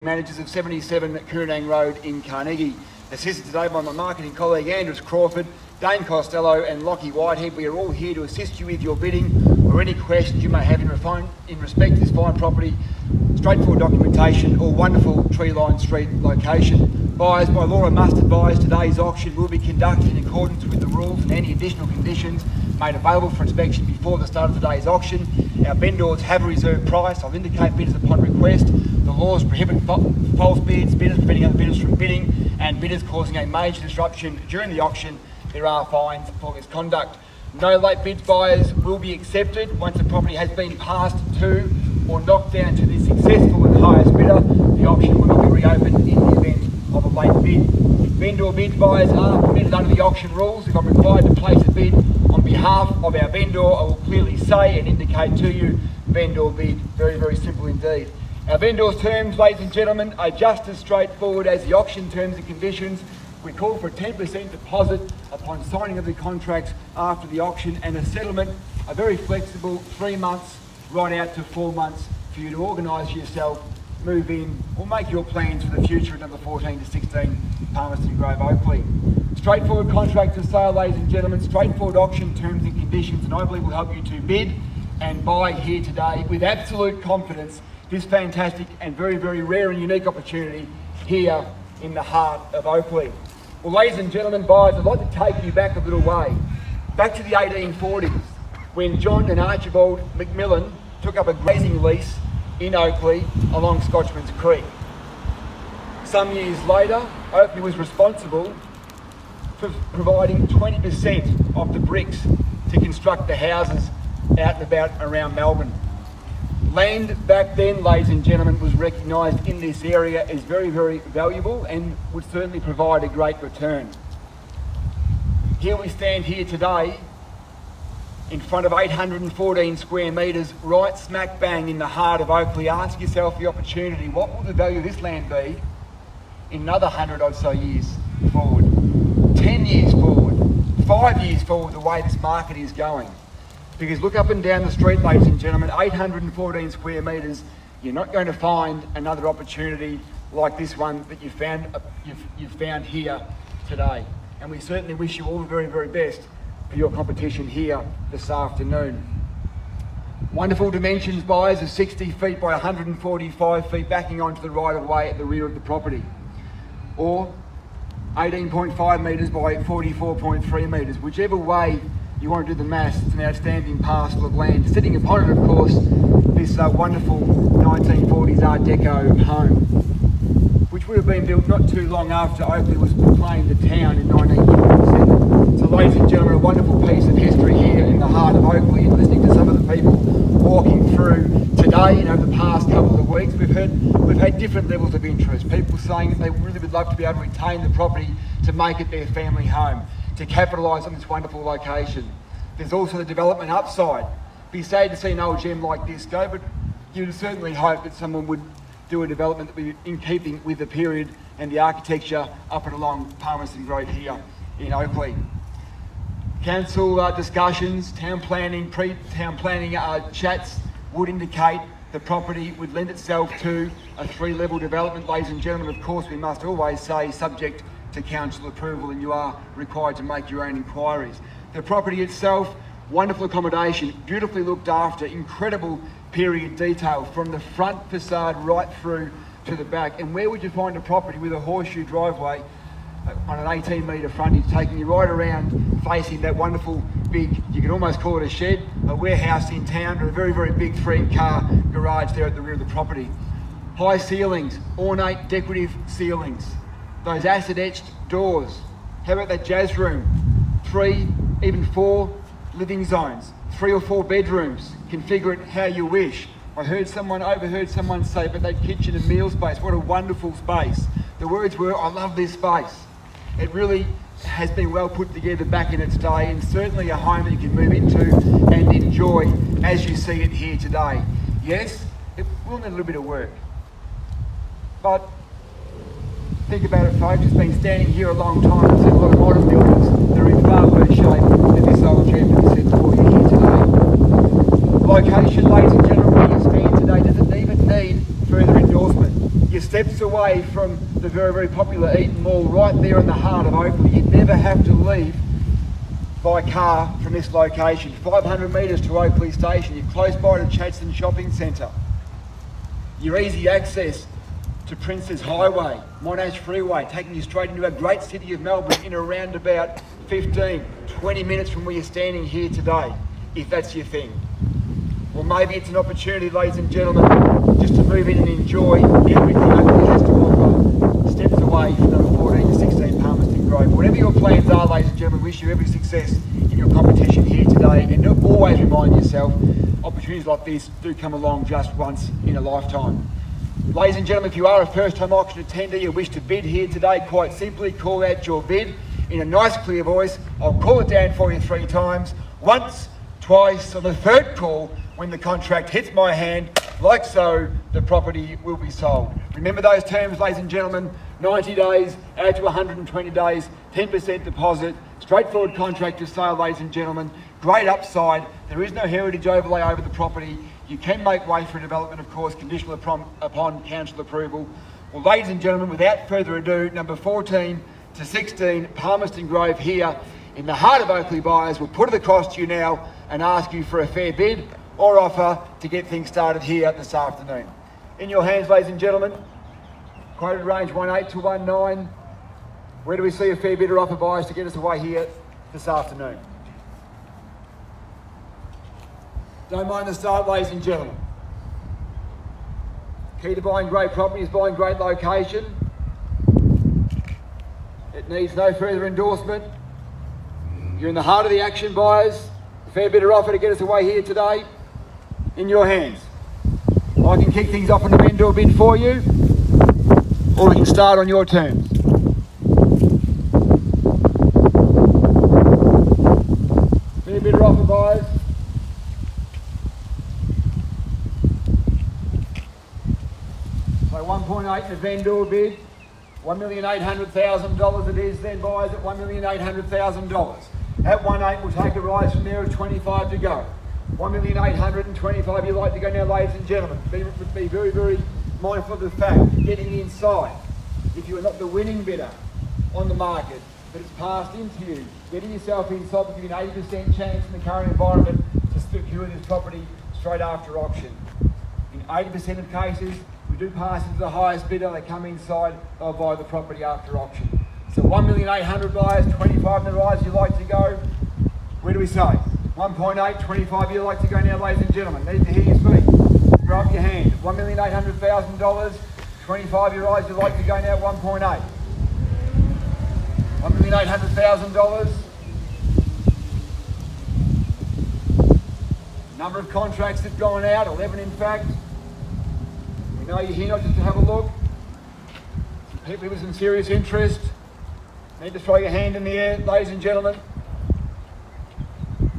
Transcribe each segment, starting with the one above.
Managers of 77 Koornang Road in Carnegie. Assisted today by my marketing colleague Andris Crawford, Dane Costello and Lockie Whitehead. We are all here to assist you with your bidding or any questions you may have in respect to this fine property, straightforward documentation or wonderful tree-lined street location. Buyers by law must advise today's auction will be conducted in accordance with the rules and any additional conditions made available for inspection before the start of today's auction. Our vendors have a reserved price. I'll indicate bidders upon request. The laws prohibit false bids, bidders preventing other bidders from bidding, and bidders causing a major disruption during the auction. There are fines for this conduct. No late bids buyers will be accepted. Once the property has been passed to or knocked down to the successful and highest bidder, the auction will not be reopened in the event of a late bid. Vendor bid buyers are permitted under the auction rules. If I'm required to place a bid on behalf of our vendor, I will clearly say and indicate to you, vendor bid. Very, very simple indeed. Our vendor's terms, ladies and gentlemen, are just as straightforward as the auction terms and conditions. We call for a 10% deposit upon signing of the contracts after the auction, and a settlement, a very flexible 3 months right out to 4 months for you to organise yourself, move in or make your plans for the future at number 14 to 16 Palmerston Grove, Oakleigh. Straightforward contract for sale, ladies and gentlemen, straightforward auction terms and conditions, and I believe will help you to bid and buy here today with absolute confidence this fantastic and very, very rare and unique opportunity here in the heart of Oakleigh. Well, ladies and gentlemen, buyers, I'd like to take you back a little way, back to the 1840s, when John and Archibald Macmillan took up a grazing lease in Oakleigh along Scotchman's Creek. Some years later, Oakleigh was responsible for providing 20% of the bricks to construct the houses out and about around Melbourne. Land back then, ladies and gentlemen, was recognised in this area as very, very valuable and would certainly provide a great return. Here we stand here today in front of 814 square metres, right smack bang in the heart of Oakleigh. Ask yourself the opportunity, what will the value of this land be in another 100 or so years forward, 10 years forward, 5 years forward, the way this market is going? Because look up and down the street, ladies and gentlemen, 814 square metres, you're not going to find another opportunity like this one that you've found here today. And we certainly wish you all the very, very best for your competition here this afternoon. Wonderful dimensions, buyers, of 60 feet by 145 feet backing onto the right of way at the rear of the property. Or 18.5 metres by 44.3 metres, whichever way you want to do the maths. It's an outstanding parcel of land. Sitting upon it, of course, this wonderful 1940s Art Deco home, which would have been built not too long after Oakleigh was proclaimed a town in 1947. So, ladies and gentlemen, a wonderful piece of history here in the heart of Oakleigh, and listening to some of the people walking through today and over the past couple of weeks, we've had different levels of interest. People saying that they really would love to be able to retain the property to make it their family home, to capitalise on this wonderful location. There's also the development upside. Be sad to see an old gem like this go, but you'd certainly hope that someone would do a development that would be in keeping with the period and the architecture up and along Palmerston Road here in Oakleigh. Council discussions, town planning, pre-town planning chats would indicate the property would lend itself to a 3-level development. Ladies and gentlemen, of course, we must always say subject to council approval, and you are required to make your own inquiries. The property itself, wonderful accommodation, beautifully looked after, incredible period detail from the front facade right through to the back. And where would you find a property with a horseshoe driveway on an 18-metre frontage taking you right around facing that wonderful big, you could almost call it a shed, a warehouse in town, or a very, very big 3-car garage there at the rear of the property. High ceilings, ornate decorative ceilings, those acid etched doors. How about that jazz room? 3, even 4 living zones, 3 or 4 bedrooms. Configure it how you wish. Overheard someone say, but that kitchen and meal space, what a wonderful space. The words were, I love this space. It really has been well put together back in its day, and certainly a home that you can move into and enjoy as you see it here today. Yes, it will need a little bit of work, but think about it, folks. It's been standing here a long time. I've seen a lot of modern buildings that are in far worse shape than this old gem that is set for you here today. Location, ladies and gentlemen, where you stand today doesn't even need further endorsement. You You're steps away from the very, very popular Eaton Mall, right there in the heart of Oakleigh. You'd never have to leave by car from this location. 500 metres to Oakleigh Station. You're close by to Chadstone Shopping Centre. You're easy access to Princes Highway, Monash Freeway, taking you straight into a great city of Melbourne in around about 15, 20 minutes from where you're standing here today, if that's your thing. Or maybe it's an opportunity, ladies and gentlemen, just to move in and enjoy everything Oakleigh has to offer, steps away from number 14 to 16 Palmerston Grove. Whatever your plans are, ladies and gentlemen, wish you every success in your competition here today, and always remind yourself, opportunities like this do come along just once in a lifetime. Ladies and gentlemen, if you are a first-time auction attendee, you wish to bid here today, quite simply call out your bid in a nice clear voice. I'll call it down for you 3 times. Once, twice, on the third call, when the contract hits my hand, like so, the property will be sold. Remember those terms, ladies and gentlemen, 90 days, out to 120 days, 10% deposit, straightforward contract to sale, ladies and gentlemen, great upside. There is no heritage overlay over the property. You can make way for development, of course, conditional upon council approval. Well, ladies and gentlemen, without further ado, number 14 to 16, Palmerston Grove here in the heart of Oakleigh buyers. We'll put it across to you now and ask you for a fair bid or offer to get things started here this afternoon. In your hands, ladies and gentlemen, quoted range 18 to 19. Where do we see a fair bid or offer buyers to get us away here this afternoon? Don't mind the start, ladies and gentlemen. Key to buying great property is buying great location. It needs no further endorsement. You're in the heart of the action, buyers. A fair bit of offer to get us away here today. In your hands. I can kick things off on the vendor bid for you, or we can start on your terms. Fair bit of offer, buyers. So 1.8 the vendor bid, $1,800,000 it is then, buyers, at $1,800,000. At 1.8 we'll take a rise from there of 25 to go. 1,825 you'd like to go now, ladies and gentlemen. Be very, very mindful of the fact, getting inside. If you are not the winning bidder on the market, but it's passed into you, getting yourself inside will give you an 80% chance in the current environment to secure this property straight after auction. In 80% of cases, we do pass into the highest bidder, they come inside, they'll buy the property after auction. So 1,800,000 buyers, 25 in the rise you'd like to go. Where do we say? 1.8, 25 you'd like to go now, ladies and gentlemen. Need to hear you speak. Throw up your hand. $1,800,000, 25 your eyes you'd like to go now, 1.8. $1,800,000. Number of contracts that have gone out, 11 in fact. We know you're here not just to have a look. Some people with some serious interest. Need to throw your hand in the air, ladies and gentlemen.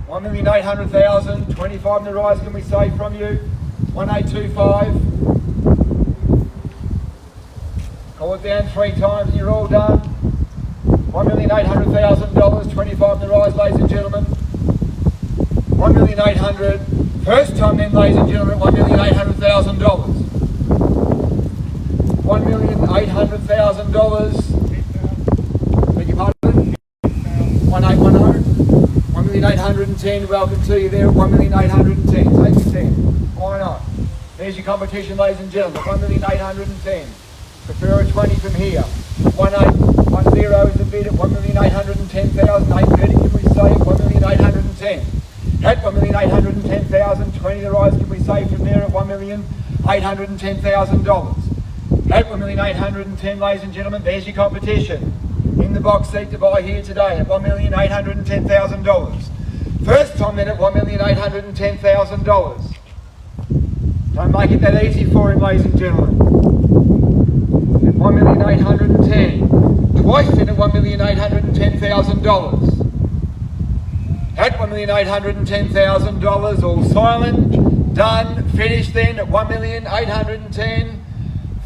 1,800,000, 25 in the rise, can we say from you? 1825. Call it down 3 times and you're all done. $1,800,000, 25 in the rise, ladies and gentlemen. 1,800,000. First time then, ladies and gentlemen, $1,800,000. $1,800,000. Beg your pardon? 1810. 1,810,000, welcome to you there at 1,810,000. Take your 10. Why not? There's your competition, ladies and gentlemen. 1,810,000. Prefer a 20 from here. 1810 is the bid at 1,810,000. 830 can we say at 1,810,000. At 1,810,000, 20 the rise can we say from there at $1,810,000. At 1,810,000, ladies and gentlemen, there's your competition. In the box seat to buy here today at $1,810,000. First time then at $1,810,000. Don't make it that easy for him, ladies and gentlemen. At $1,810,000. Twice then at $1,810,000. At $1,810,000, all silent, done, finished then at $1,810,000.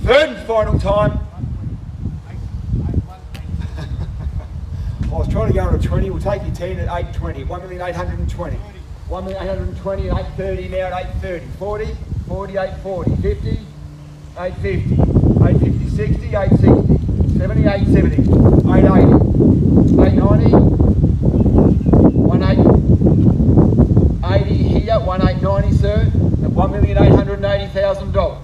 Third and final time. I was trying to go on a 20, we'll take your 10 at 820, 1,820. 1,820 at 830 now at 830. 40, 840, 50, 850. 850, 60, 860, 70, 870, 880, 890, 180, 80 here, 1890, sir, at $1,880,000.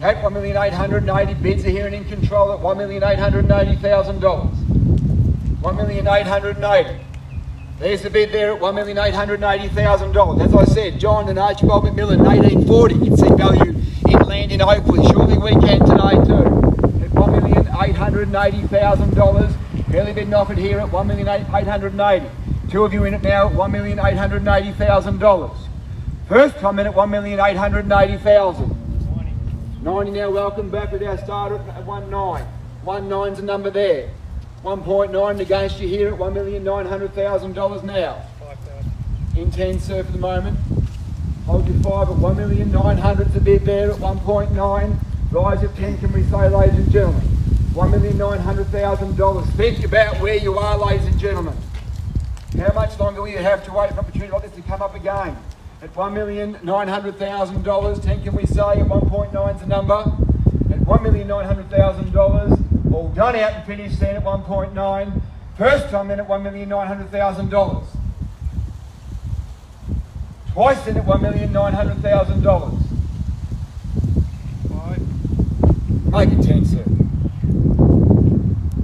At $1,880,000, bids are here and in control at $1,880,000. $1,880,000. There's the bid there at $1,880,000. As I said, John and Archibald McMillan, 1840, can see value in land in Oakleigh. Surely we can today too. At $1,880,000. Fairly bid offered here at $1,880,000. Two of you in it now at $1,880,000. First comment at $1,880,000. 90 now, welcome back with our starter at 19. 19's the number there. 1.9 against you here at $1,900,000 now. 5,000. In 10, sir, for the moment. Hold your 5 at $1,900,000's the bid there at 1.9. Rise of 10, can we say, ladies and gentlemen? $1,900,000. Think about where you are, ladies and gentlemen. How much longer will you have to wait for an opportunity like this to come up again? At $1,900,000, 10 can we say, at 1.9's the number. At $1,900,000, all done out and finished then at 1.9. First time then at $1,900,000. Twice then at $1,900,000. 5. Make it 10, sir.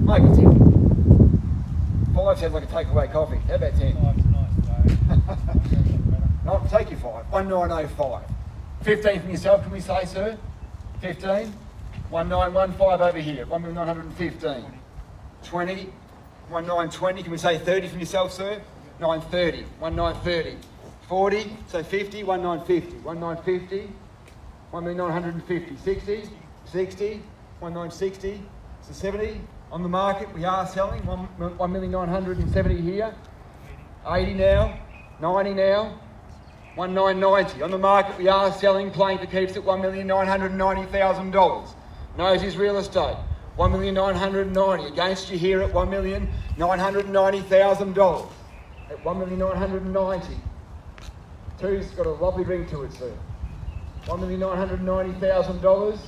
Make it 10. 5 sounds like a takeaway coffee. How about 10? 5's nice, baby. No, take your 5. 1905. 15 from yourself, can we say, sir? 15. 1915 over here. 1,915. 20. 1920. Can we say 30 from yourself, sir? 930. 1930. 40. So 50. 1950. 1950. 1,950. 60. 60. 1960. So 70. On the market, we are selling 1,970 here. 80 now. 90 now. 1990. On the market, we are selling, playing for keeps at $1,990,000. Knows his real estate. $1,990,000 against you here at $1,990,000. At $1,990,000. Two's got a lovely ring to it, sir. $1,990,000.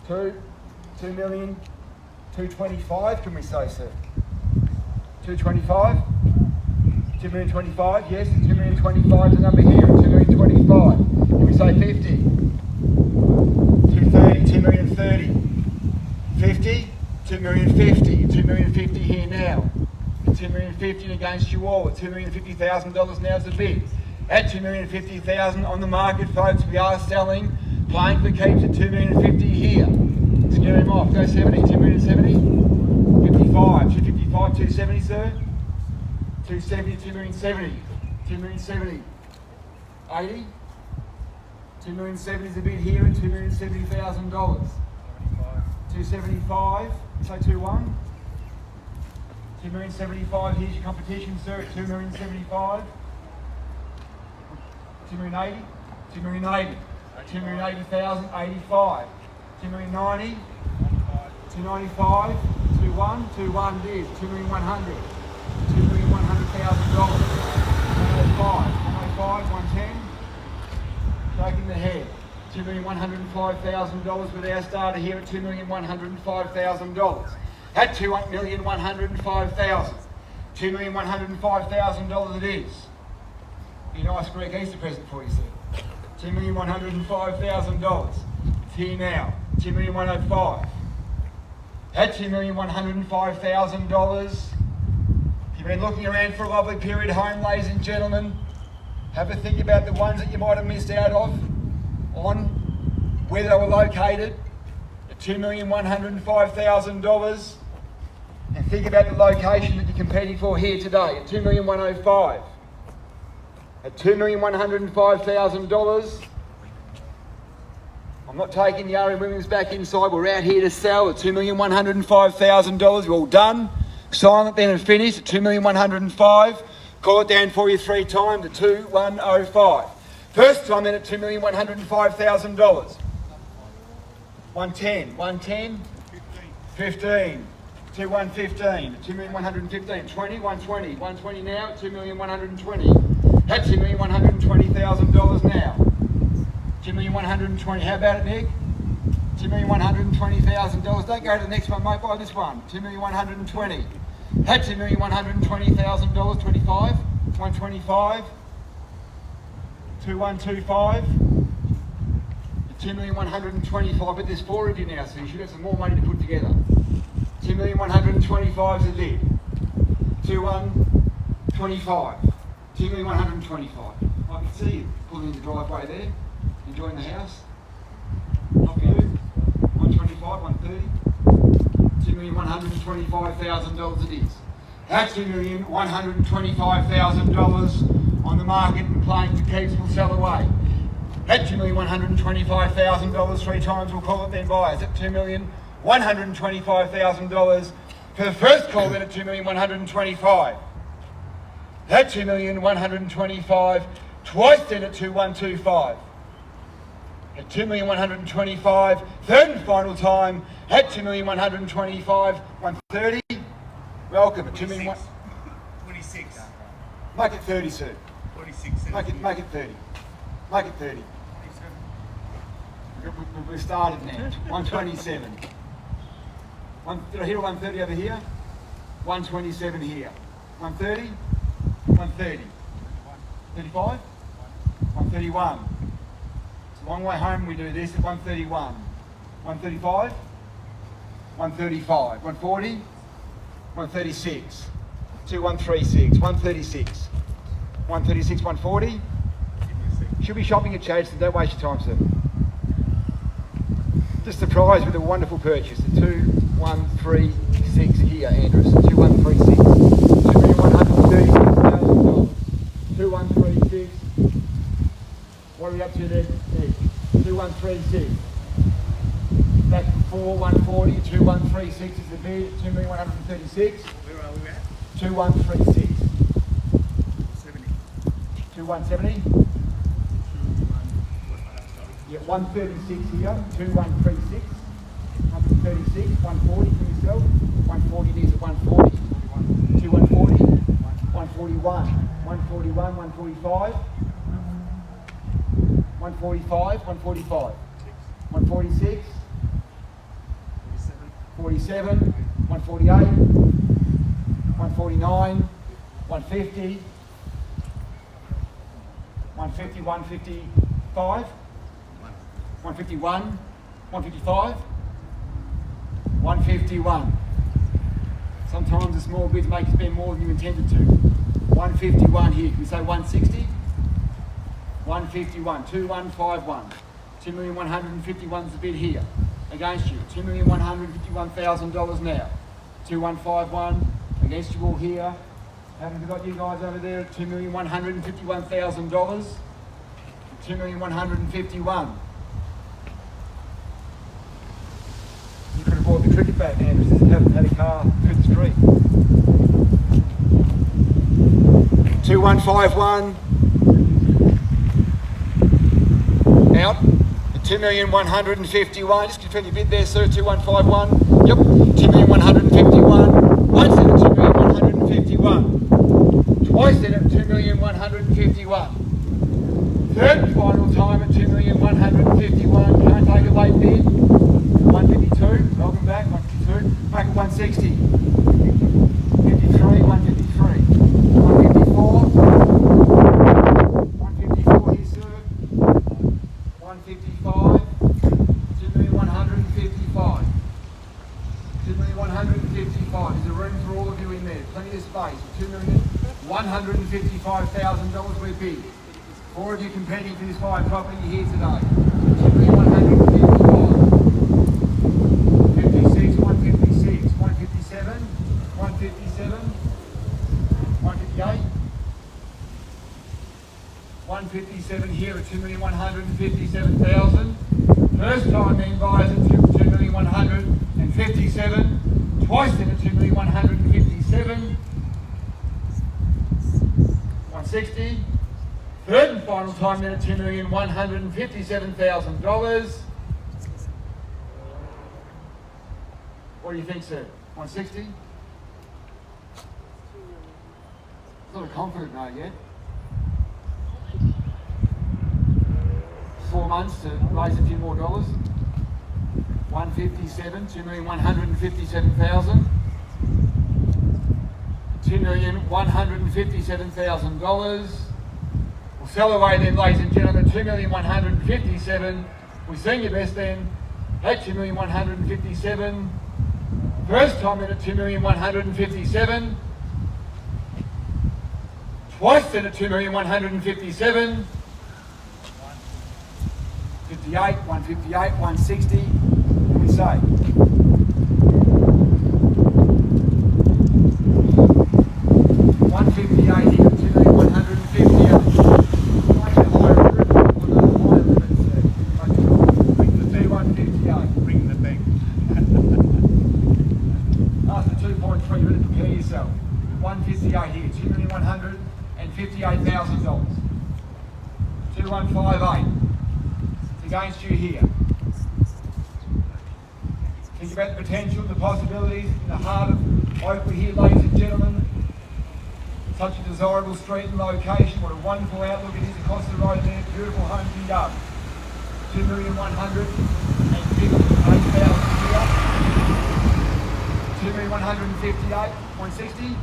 2,225,000, can we say, sir? 225. 2,025,000, yes, 2,025,000 is the number here, 2,025,000. Can we say 50? 230, 2,030,000. 50, 2,050,000, 2,050,000 here now. 2,050,000 against you all, at $2,050,000 now is the bid. At $2,050,000 on the market, folks, we are selling, playing for keeps at $2,050,000 here. Scare him off, go 70, 2,070,000. 55, 255, 270, sir. 270, 2,070,000, 2,070,000, 80, 2,070,000 is a bid here at $2,070,000. 275, say 21. 2,075,000, here's your competition, sir, at 2,075,000. 2,080,000, 2,080,000, 2,080,000, 85. 2,090,000, 295, 21, 21 bid, 2,100,000. $2,100,000. 105, 105, 110. Shaking the head. $2,105,000 with our starter here at $2,105,000. At $2,105,000. $2,105,000 it is. Be a nice Greek Easter present for you, sir. $2,105,000. It's here now. $2,105,000. At $2,105,000. You've been looking around for a lovely period home, ladies and gentlemen. Have a think about the ones that you might have missed out on where they were located at $2,105,000. And think about the location that you're competing for here today at $2,105,000. At $2,105,000. I'm not taking the RE Women's back inside. We're out here to sell at $2,105,000. You're all done. Silent then and finished at $2,105,000. Call it down for you 3 times at $2,105,000. First time in at $2,105,000. 110, 110, 15, 2,115, 2,115, 20, 120, 120 now, 2,120. That's $2,120,000 now. 2,120. How about it, Nick? $2,120,000. Don't go to the next one, mate, buy this one. $2,120,000. At $2,120,000, 25, 125, 2125, $2,125,000, but there's four of you now, so you should have some more money to put together. $2,125,000 is a bid. 2125, $2,125,000. I can see you pulling in the driveway there, enjoying the house. Not for you. 125, 130. $2,125,000 it is. That's $2,125,000 on the market and playing for keeps will sell away. At $2,125,000 three times, we'll call it then buyers. At $2,125,000 for the first call then at $2,125,000. At $2,125,000 twice then at 2125. At $2,125,000, third and final time at $2,125,000, 130. Welcome at 2,126. 26. Make it 30, sir. 46. Make it 30. Make it 30. We've started now. 127. Did I hear 130 over here? 127 here. 130. 130. 35. 131. It's a long way home we do this at 131. 135. 135. 140. 136. 2136. 136. 136. 140. Should be shopping at Chadstone. Don't waste your time, sir. Just surprised with a wonderful purchase. 2136 here, Andris. 2136. $2,136,000. 2136. What are we up to there? 2136. Back before 140. 2136 is the bid. 2,136. Where are we at? 2136. 70. 2170. Yeah, 136 here, 2136, 136, 140 for yourself, 140 needs at 140, 2140, 141, 141, 145, 145, 145, 146, 47, 148, 149, 150, 150, 155, 151, 155, 151. Sometimes the small bids make you spend more than you intended to. 151 here. Can we say 160? 151, 2151. 2,151 is the bid here against you. $2,151,000 now. 2151 against you all here. Haven't forgot you guys over there at $2,151,000. 2,151. You could have bought the cricket bat, man. Just haven't had a car through the street. 2151. Out. 2,151. Just confirm your bid there, sir. 2151. Yep. 2,151. Once then at 2,151. Twice then at 2,151. Third and final time at 2,151. Can't take a late bid. 152. Welcome back. 152. Make it 160. 53. 153. 154. 154 here, sir. 155. 2,155. 2,155. There's a room for all of you in there. Plenty of space. $2,155,000 we're bid. Four of you competing for this fine property here today. 2,155. 56, 156, 157, 157, 158. 157 here at 2,157,000. First time then buyers at 2,157. Twice then at 2,157. 160. Third and final time then at $2,157,000. What do you think, sir? 160? Not a confident no yet. 4 months to raise a few more dollars. 157, 2,157,000. $2,157,000. We'll sell away then, ladies and gentlemen, 2,157,000. We've seen your best then at 2,157,000. First time in at 2,157,000. Twice then at 2,157,000. 58, 158, 160. What do we say? 158 here, 2,158. Bring the bank. After 2.3, you better prepare yourself. 158 here, $2,158,000. 2158. It's against you here. Think about the potential, the possibilities in the heart of Oakleigh here, ladies and gentlemen. Such a desirable street and location. What a wonderful outlook it is across the road there. Beautiful homes in Dove. 2,158,000 here. 2,158,000, 160.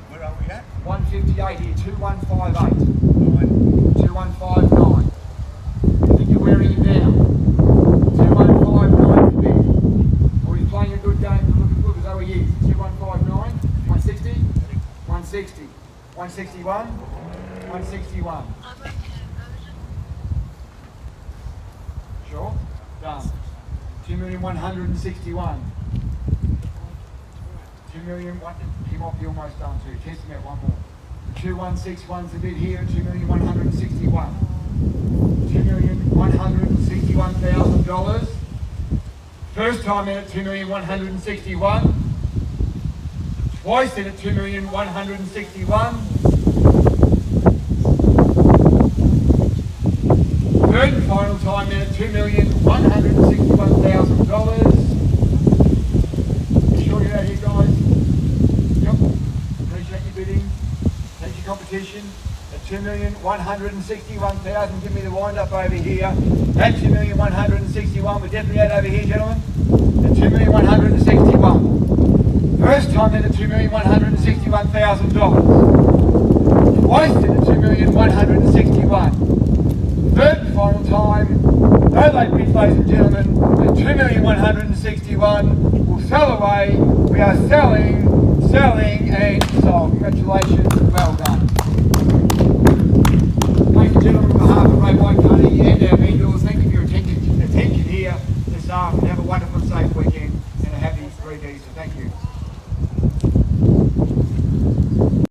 Where are we at? 158 here, 2158. 9. 2159. I think you're wearing it down. 2159 is a bit. Or he's playing a good game to look as though he is. 2159, 160, 160, 161, 161. Sure? Done. 2,161. 2 million, he might be almost done too. Test him out one more. 2161's a bit here, 2,161. $2,161,000. First time in at 2,161. Twice in at 2,161. Third and final time in at $2,161,000. Sure you're out here, guys? Yep. Appreciate your bidding. Thank your competition. At 2,161,000. Give me the wind up over here. At 2,161. We're definitely out over here, gentlemen. At 2,161. First time in at $2,161,000. Twice in at 2,161. Third and final time. No late bids, ladies and gentlemen. At 2,161. We'll sell away. We are selling, and sold. Congratulations. Well done. Ladies and gentlemen, on behalf of Carnegie and our vendors, thank you for your attention here this afternoon. Have a wonderful, safe weekend and a happy 3 days. So thank you.